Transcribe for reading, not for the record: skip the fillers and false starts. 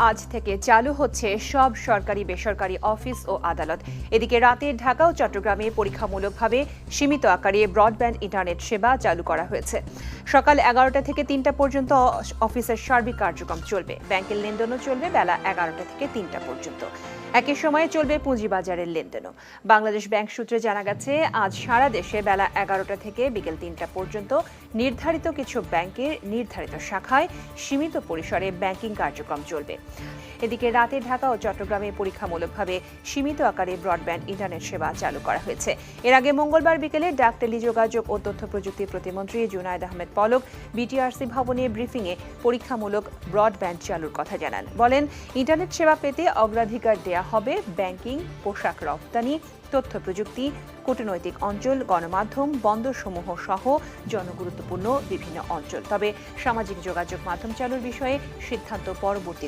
আজ থেকে চালু হচ্ছে সব সরকারি বেসরকারি অফিস ও আদালত। এদিকে রাতে ঢাকা ও চট্টগ্রামে পরীক্ষামূলকভাবে সীমিত আকারে ব্রডব্যান্ড ইন্টারনেট সেবা চালু করা হয়েছে। সকাল 11টা থেকে 3টা পর্যন্ত অফিসের সার্বিক কার্যক্রম চলবে। ব্যাংকের লেনদেনও চলবে বেলা 11টা থেকে 3টা পর্যন্ত। একই সময়ে চলবে পুঁজিবাজারের লেনদেনও। বাংলাদেশ ব্যাংক সূত্রে জানা গেছে, আজ সারা দেশে বেলা 11টা থেকে বিকেল 3টা পর্যন্ত নির্ধারিত কিছু ব্যাংকের নির্ধারিত শাখায় সীমিত পরিসরে ব্যাংকিং কার্যক্রম চলবে। এদিকে রাতে ঢাকা ও চট্টগ্রামে পরীক্ষামূলকভাবে সীমিত আকারে ব্রডব্যান্ড ইন্টারনেট সেবা চালু করা হয়েছে। এর আগে মঙ্গলবার বিকেলে ডাক, টেলিযোগাযোগ ও তথ্য প্রযুক্তি প্রতিমন্ত্রী জুনায়েদ আহমেদ পলক বিটিআরসি ভবনে ব্রিফিংয়ে পরীক্ষামূলক ব্রডব্যান্ড চালুর কথা জানান। বলেন, ইন্টারনেট সেবা পেতে অগ্রাধিকার দেয়া হবে ব্যাংকিং, পোশাক রপ্তানি, তথ্য প্রযুক্তি, কূটনৈতিক অঞ্চল, গণমাধ্যম, বন্দরসমূহ সহ জনগুরুত্বপূর্ণ বিভিন্ন অঞ্চল। তবে সামাজিক যোগাযোগ মাধ্যম চালুর বিষয়ে সিদ্ধান্ত পরবর্তীতে